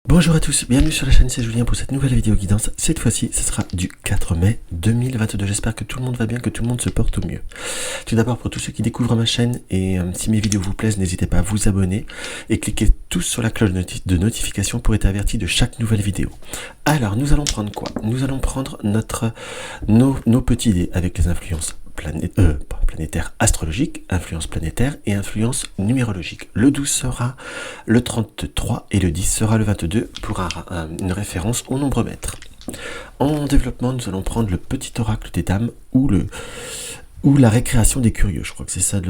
Bonjour à tous, bienvenue sur la chaîne, c'est Julien pour cette nouvelle vidéo guidance. Cette fois-ci, ce sera du 4 mai 2022. J'espère que tout le monde va bien, que tout le monde se porte au mieux. Tout d'abord, pour tous ceux qui découvrent ma chaîne, et si mes vidéos vous plaisent, n'hésitez pas à vous abonner et cliquez tous sur la cloche de notification pour être averti de chaque nouvelle vidéo. Alors, nous allons prendre quoi? Nous allons prendre nos petits dés avec les influences planétaire astrologique, influence planétaire et influence numérologique. Le 12 sera le 33 et le 10 sera le 22 pour une référence au nombre mètre. En développement, nous allons prendre le petit oracle des dames ou la récréation des curieux. Je crois que c'est ça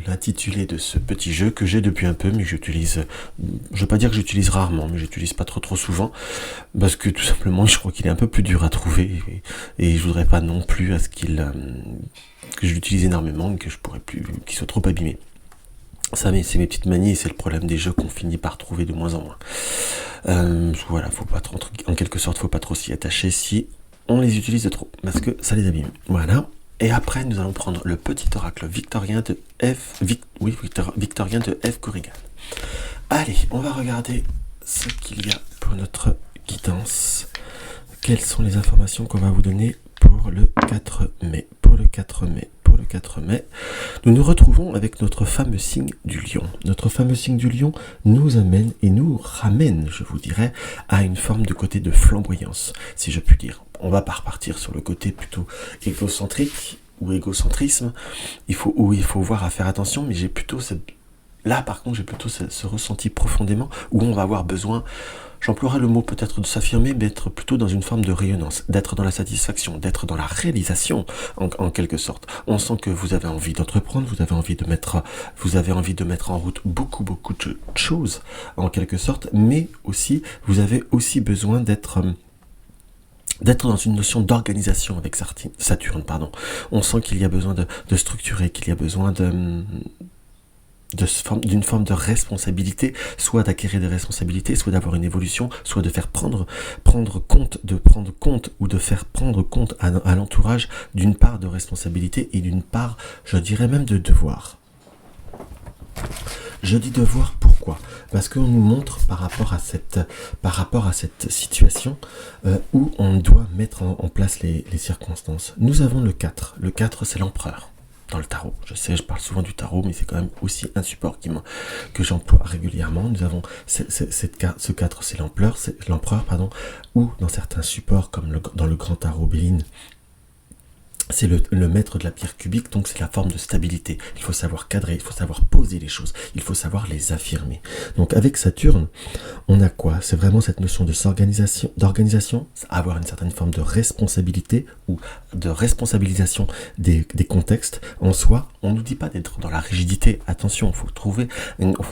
l'intitulé de ce petit jeu que j'ai depuis un peu, mais que j'utilise, je ne veux pas dire que j'utilise rarement, mais j'utilise pas trop souvent, parce que tout simplement, je crois qu'il est un peu plus dur à trouver, et je voudrais pas non plus à ce que je l'utilise énormément, et que je pourrais plus, qu'il soit trop abîmé. Ça, c'est mes petites manies, et c'est le problème des jeux qu'on finit par trouver de moins en moins. Voilà, faut pas trop, en quelque sorte, faut pas trop s'y attacher si on les utilise de trop, parce que ça les abîme. Voilà. Et après, nous allons prendre le petit oracle victorien de victorien de F. Corrigan. Allez, on va regarder ce qu'il y a pour notre guidance. Quelles sont les informations qu'on va vous donner pour le 4 mai. Pour le 4 mai, nous nous retrouvons avec notre fameux signe du lion. Notre fameux signe du lion nous amène et nous ramène, je vous dirais, à une forme de côté de flamboyance, si je puis dire. On va pas repartir sur le côté plutôt égocentrique ou égocentrisme. Il faut voir à faire attention, mais j'ai plutôt ce ressenti profondément où on va avoir besoin, j'emploierai le mot peut-être de s'affirmer, mais être plutôt dans une forme de rayonnance, d'être dans la satisfaction, d'être dans la réalisation, en quelque sorte. On sent que vous avez envie d'entreprendre, vous avez envie de mettre en route beaucoup de choses, en quelque sorte, mais aussi, vous avez aussi besoin d'être dans une notion d'organisation avec Saturne. On sent qu'il y a besoin de structurer, qu'il y a besoin d'une forme de responsabilité, soit d'acquérir des responsabilités, soit d'avoir une évolution, soit de faire prendre compte ou de faire prendre compte à l'entourage d'une part de responsabilité et d'une part, je dirais même, de devoir. Je dis devoir, pourquoi? Parce qu'on nous montre par rapport à cette situation où on doit mettre en place les circonstances. Nous avons le 4. Le 4, c'est l'empereur dans le tarot. Je sais, je parle souvent du tarot, mais c'est quand même aussi un support que j'emploie régulièrement. Nous avons ce 4, c'est l'empereur, ou dans certains supports, comme dans le grand tarot Béline, c'est le maître de la pierre cubique, donc c'est la forme de stabilité. Il faut savoir cadrer, il faut savoir poser les choses, il faut savoir les affirmer. Donc avec Saturne, on a quoi? C'est vraiment cette notion d'organisation, avoir une certaine forme de responsabilité ou de responsabilisation des contextes. En soi, on ne nous dit pas d'être dans la rigidité. Attention, il faut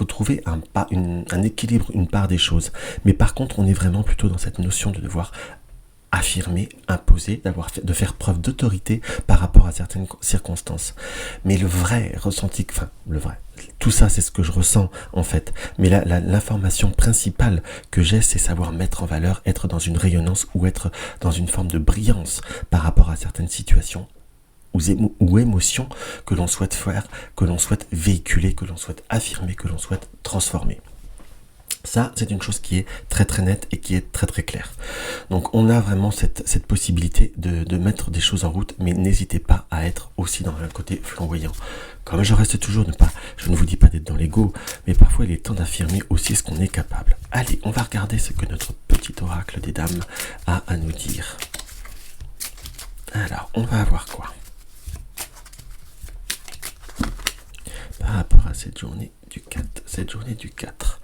trouver un équilibre, une part des choses. Mais par contre, on est vraiment plutôt dans cette notion de devoir affirmer, imposer, de faire preuve d'autorité par rapport à certaines circonstances. Mais le vrai ressenti, tout ça c'est ce que je ressens en fait, mais l'information principale que j'ai, c'est savoir mettre en valeur, être dans une rayonnance ou être dans une forme de brillance par rapport à certaines situations ou émotions que l'on souhaite faire, que l'on souhaite véhiculer, que l'on souhaite affirmer, que l'on souhaite transformer. Ça, c'est une chose qui est très nette et qui est très claire. Donc on a vraiment cette possibilité de mettre des choses en route, mais n'hésitez pas à être aussi dans un côté flamboyant. Comme je reste toujours, je ne vous dis pas d'être dans l'ego, mais parfois il est temps d'affirmer aussi ce qu'on est capable. Allez, on va regarder ce que notre petit oracle des dames a à nous dire. Alors, on va avoir quoi par rapport à cette journée du 4.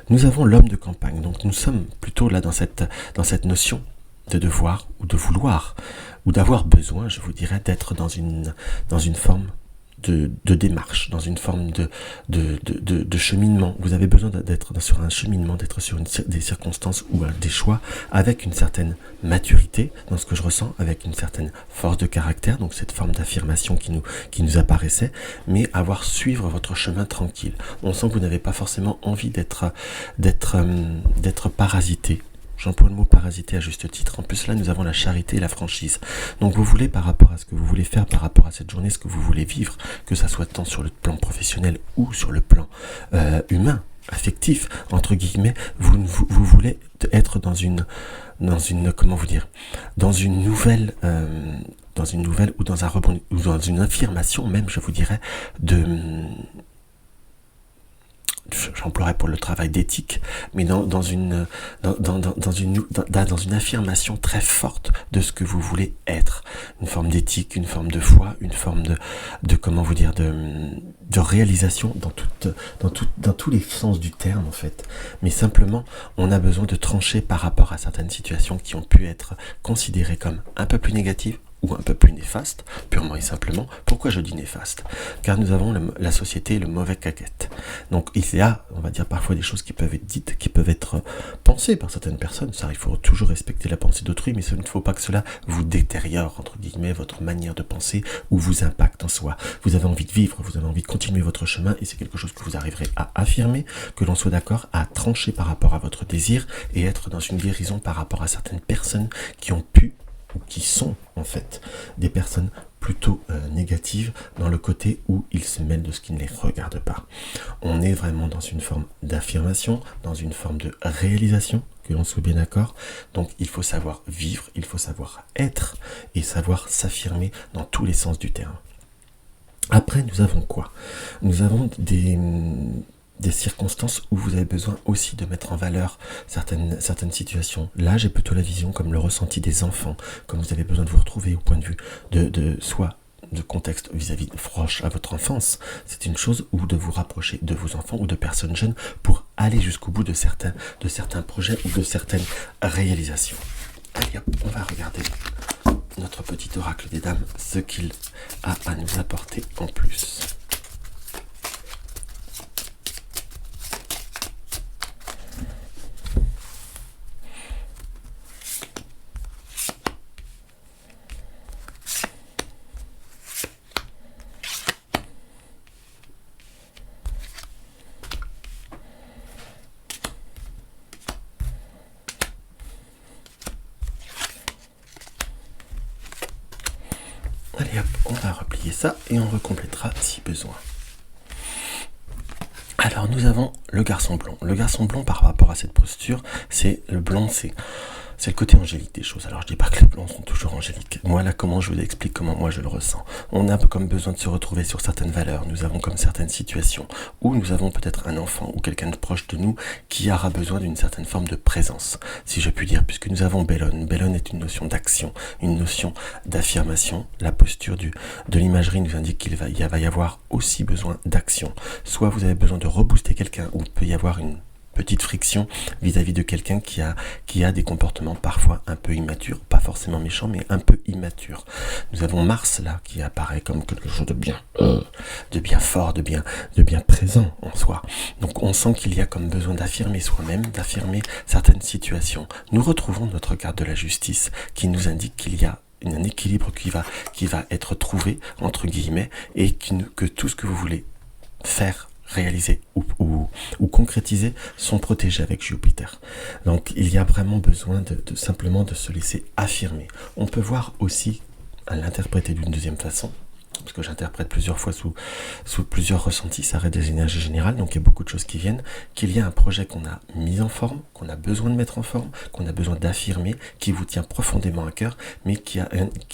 Nous avons l'homme de campagne, donc nous sommes plutôt là dans cette notion de devoir ou de vouloir ou d'avoir besoin, je vous dirais, d'être dans une forme de démarche, dans une forme de cheminement. Vous avez besoin d'être sur un cheminement, d'être sur des circonstances ou des choix avec une certaine maturité, dans ce que je ressens, avec une certaine force de caractère, donc cette forme d'affirmation qui nous apparaissait, mais suivre votre chemin tranquille. On sent que vous n'avez pas forcément envie d'être parasité. J'emploie le mot parasiter à juste titre. En plus, là, nous avons la charité et la franchise. Donc, vous voulez, par rapport à ce que vous voulez faire, par rapport à cette journée, ce que vous voulez vivre, que ça soit tant sur le plan professionnel ou sur le plan humain, affectif, entre guillemets, vous voulez être dans une comment vous dire, dans une nouvelle ou dans un rebond, ou dans une affirmation même, je vous dirais, j'emploierais pour le travail d'éthique, mais dans une affirmation très forte de ce que vous voulez être. Une forme d'éthique, une forme de foi, une forme de comment vous dire, de réalisation dans tous les sens du terme en fait. Mais simplement, on a besoin de trancher par rapport à certaines situations qui ont pu être considérées comme un peu plus négatives ou un peu plus néfaste, purement et simplement. Pourquoi je dis néfaste? Car nous avons la société et le mauvais caquette. Donc il y a, on va dire, parfois des choses qui peuvent être dites, qui peuvent être pensées par certaines personnes. Ça, il faut toujours respecter la pensée d'autrui, mais il ne faut pas que cela vous détériore, entre guillemets, votre manière de penser ou vous impacte en soi. Vous avez envie de vivre, vous avez envie de continuer votre chemin, et c'est quelque chose que vous arriverez à affirmer, que l'on soit d'accord, à trancher par rapport à votre désir, et être dans une guérison par rapport à certaines personnes qui ont pu ou qui sont en fait des personnes plutôt négatives dans le côté où ils se mêlent de ce qui ne les regarde pas. On est vraiment dans une forme d'affirmation, dans une forme de réalisation, que l'on soit bien d'accord. Donc il faut savoir vivre, il faut savoir être et savoir s'affirmer dans tous les sens du terme. Après, nous avons quoi? Nous avons des circonstances où vous avez besoin aussi de mettre en valeur certaines situations. Là, j'ai plutôt la vision comme le ressenti des enfants, comme vous avez besoin de vous retrouver au point de vue soit de contexte vis-à-vis proche à votre enfance, c'est une chose, ou de vous rapprocher de vos enfants ou de personnes jeunes pour aller jusqu'au bout de certains projets ou de certaines réalisations. Allez hop, on va regarder notre petit oracle des dames, ce qu'il a à nous apporter en plus. Allez hop, on va replier ça et on recomplétera si besoin. Alors nous avons le garçon blond. Le garçon blond par rapport à cette posture, c'est le blond, c'est le côté angélique des choses. Alors je dis pas que les blonds sont toujours angéliques. Moi là, comment je vous explique comment moi je le ressens. On a comme besoin de se retrouver sur certaines valeurs. Nous avons comme certaines situations où nous avons peut-être un enfant ou quelqu'un de proche de nous qui aura besoin d'une certaine forme de présence, si je puis dire, puisque nous avons Bellone. Bellone est une notion d'action, une notion d'affirmation. La posture de l'imagerie nous indique qu'il va y avoir aussi besoin d'action. Soit vous avez besoin de rebooster quelqu'un, ou il peut y avoir une petite friction vis-à-vis de quelqu'un qui a des comportements parfois un peu immatures, pas forcément méchants, mais un peu immatures. Nous avons Mars là qui apparaît comme quelque chose de bien fort, de bien présent en soi. Donc on sent qu'il y a comme besoin d'affirmer soi-même, d'affirmer certaines situations. Nous retrouvons notre carte de la justice qui nous indique qu'il y a un équilibre qui va être trouvé entre guillemets, et que tout ce que vous voulez faire, réaliser ou concrétiser sont protégés avec Jupiter. Donc il y a vraiment besoin de simplement de se laisser affirmer. On peut voir aussi, à l'interpréter d'une deuxième façon, parce que j'interprète plusieurs fois sous plusieurs ressentis, ça reste des énergies générales, donc il y a beaucoup de choses qui viennent, qu'il y a un projet qu'on a mis en forme, qu'on a besoin de mettre en forme, qu'on a besoin d'affirmer, qui vous tient profondément à cœur, mais qui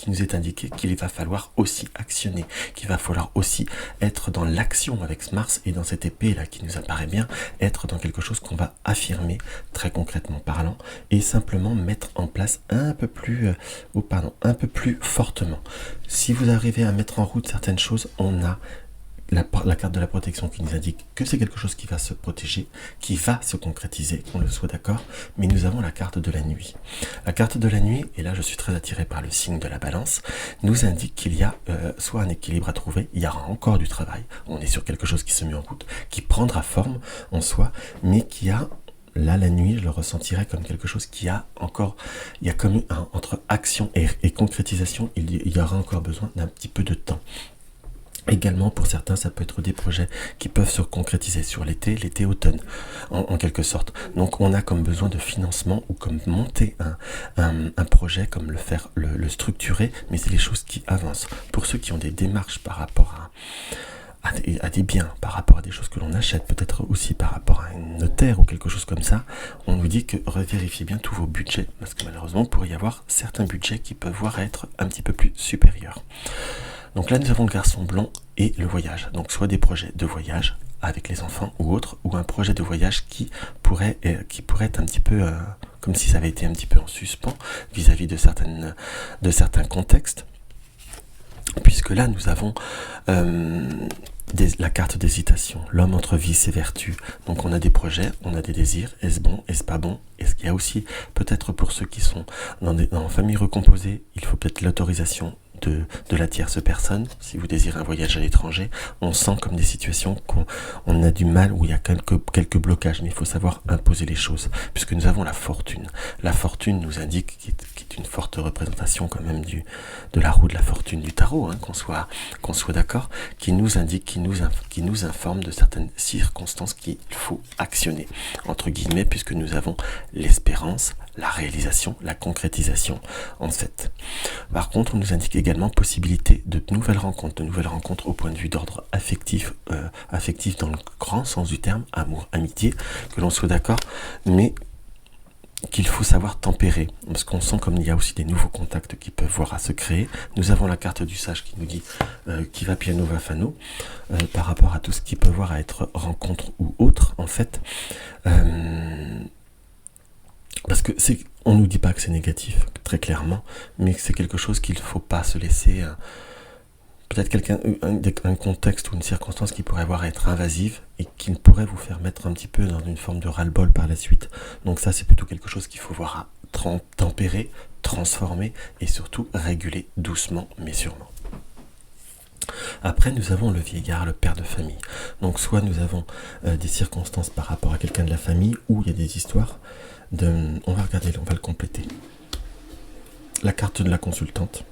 nous est indiqué qu'il va falloir aussi actionner, qu'il va falloir aussi être dans l'action avec ce Mars, et dans cette épée là qui nous apparaît bien, être dans quelque chose qu'on va affirmer, très concrètement parlant, et simplement mettre en place un peu plus fortement. Si vous arrivez à mettre en route certaines choses, on a la carte de la protection qui nous indique que c'est quelque chose qui va se protéger, qui va se concrétiser, qu'on le soit d'accord, mais nous avons la carte de la nuit. La carte de la nuit, et là je suis très attiré par le signe de la balance, nous indique qu'il y a soit un équilibre à trouver, il y aura encore du travail, on est sur quelque chose qui se met en route, qui prendra forme en soi, mais qui a... Là, la nuit, je le ressentirais comme quelque chose qui a encore... Il y a comme entre action et concrétisation, il y aura encore besoin d'un petit peu de temps. Également, pour certains, ça peut être des projets qui peuvent se concrétiser sur l'été-automne, en quelque sorte. Donc, on a comme besoin de financement ou comme monter un projet, comme le structurer, mais c'est les choses qui avancent. Pour ceux qui ont des démarches par rapport à des biens, par rapport à des choses que l'on achète, peut-être aussi par rapport à un notaire ou quelque chose comme ça, on nous dit que revérifiez bien tous vos budgets, parce que malheureusement, il pourrait y avoir certains budgets qui peuvent voir être un petit peu plus supérieurs. Donc là, nous avons le garçon blanc et le voyage. Donc soit des projets de voyage avec les enfants ou autres, ou un projet de voyage qui pourrait être un petit peu comme si ça avait été un petit peu en suspens vis-à-vis de certains contextes. Puisque là, nous avons la carte d'hésitation, l'homme entre vice et vertu. Donc on a des projets, on a des désirs, est-ce bon, est-ce pas bon? Est-ce qu'il y a aussi, peut-être pour ceux qui sont dans famille recomposée, il faut peut-être l'autorisation de la tierce personne. Si vous désirez un voyage à l'étranger, on sent comme des situations qu'on a du mal, où il y a quelques blocages, mais il faut savoir imposer les choses, puisque nous avons la fortune. La fortune nous indique, qui est une forte représentation quand même de la roue de la fortune du tarot, qu'on soit d'accord, qui nous indique, qui nous informe de certaines circonstances qu'il faut actionner, entre guillemets, puisque nous avons l'espérance, la réalisation, la concrétisation, en fait. Par contre, on nous indique également possibilité de nouvelles rencontres au point de vue d'ordre affectif dans le grand sens du terme, amour, amitié, que l'on soit d'accord, mais qu'il faut savoir tempérer, parce qu'on sent comme il y a aussi des nouveaux contacts qui peuvent voir à se créer. Nous avons la carte du sage qui nous dit qui va piano va fano, par rapport à tout ce qui peut voir à être rencontre ou autre, en fait. Parce que on nous dit pas que c'est négatif, très clairement, mais c'est quelque chose qu'il ne faut pas se laisser... peut-être un contexte ou une circonstance qui pourrait avoir à être invasive et qui pourrait vous faire mettre un petit peu dans une forme de ras-le-bol par la suite. Donc ça, c'est plutôt quelque chose qu'il faut voir à tempérer, transformer et surtout réguler doucement mais sûrement. Après, nous avons le vieillard, le père de famille. Donc soit nous avons des circonstances par rapport à quelqu'un de la famille, ou il y a des histoires on va regarder, on va le compléter. La carte de la consultante,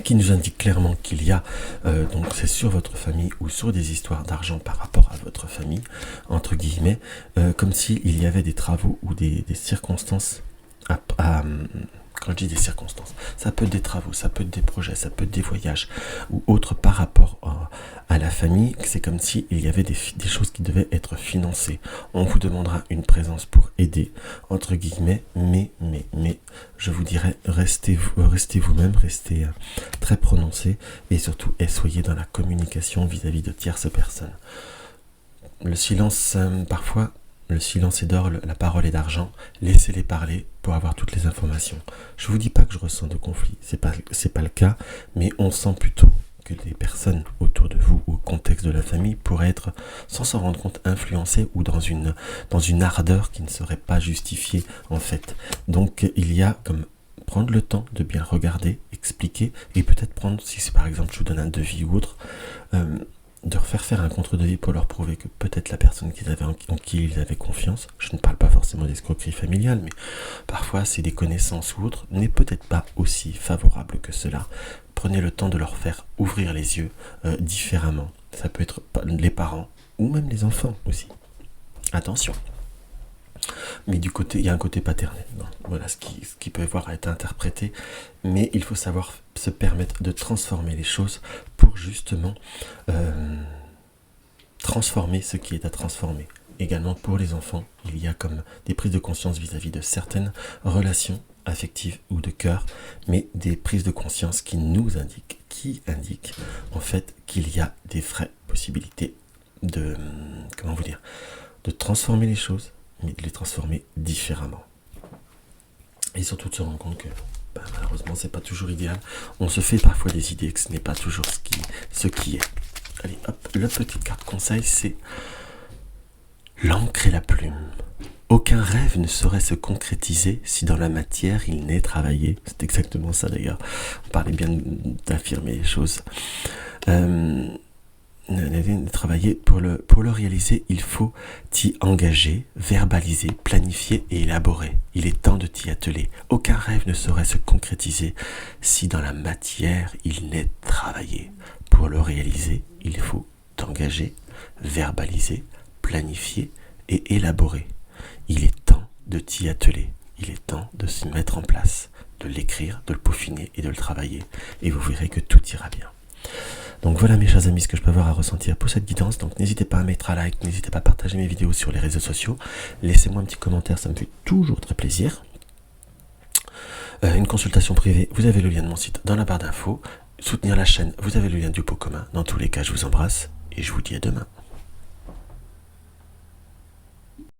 qui nous indique clairement qu'il y a, donc c'est sur votre famille ou sur des histoires d'argent par rapport à votre famille, entre guillemets, comme s'il y avait des travaux ou des circonstances quand je dis des circonstances, ça peut être des travaux, ça peut être des projets, ça peut être des voyages ou autres par rapport à la famille. C'est comme s'il y avait des choses qui devaient être financées. On vous demandera une présence pour aider, entre guillemets, mais je vous dirais, restez vous-même, restez très prononcé et surtout soyez dans la communication vis-à-vis de tierces personnes. Le silence, parfois... Le silence est d'or, la parole est d'argent. Laissez-les parler pour avoir toutes les informations. Je vous dis pas que je ressens de conflit, c'est pas le cas, mais on sent plutôt que les personnes autour de vous, au contexte de la famille, pourraient être, sans s'en rendre compte, influencées ou dans une ardeur qui ne serait pas justifiée en fait. Donc il y a comme prendre le temps de bien regarder, expliquer, et peut-être prendre, si c'est par exemple je vous donne un devis ou autre, de refaire faire un contre-devis pour leur prouver que peut-être la personne en qui ils avaient confiance, je ne parle pas forcément d'escroquerie familiale, mais parfois c'est des connaissances ou autres, n'est peut-être pas aussi favorable que cela. Prenez le temps de leur faire ouvrir les yeux différemment. Ça peut être les parents ou même les enfants aussi. Attention. Mais du côté, il y a un côté paternel. Voilà ce qui peut avoir à être interprété. Mais il faut savoir se permettre de transformer les choses pour justement transformer ce qui est à transformer. Également pour les enfants, il y a comme des prises de conscience vis-à-vis de certaines relations affectives ou de cœur, mais des prises de conscience qui indiquent en fait qu'il y a des vraies possibilités de transformer les choses, mais de les transformer différemment. Et surtout de se rendre compte que malheureusement c'est pas toujours idéal. On se fait parfois des idées que ce n'est pas toujours ce qui est. Allez hop, la petite carte conseil, c'est l'encre et la plume. Aucun rêve ne saurait se concrétiser si dans la matière il n'est travaillé. C'est exactement ça d'ailleurs. On parlait bien d'affirmer les choses. Travailler pour le réaliser, il faut t'y engager, verbaliser, planifier et élaborer. Il est temps de t'y atteler. Aucun rêve ne saurait se concrétiser si dans la matière il n'est travaillé. Pour le réaliser, il faut t'engager, verbaliser, planifier et élaborer. Il est temps de t'y atteler. Il est temps de s'y mettre en place, de l'écrire, de le peaufiner et de le travailler. Et vous verrez que tout ira bien. Donc voilà mes chers amis ce que je peux avoir à ressentir pour cette guidance. Donc n'hésitez pas à mettre un like, n'hésitez pas à partager mes vidéos sur les réseaux sociaux. Laissez-moi un petit commentaire, ça me fait toujours très plaisir. Une consultation privée, vous avez le lien de mon site dans la barre d'infos. Soutenir la chaîne, vous avez le lien du pot commun. Dans tous les cas, je vous embrasse et je vous dis à demain.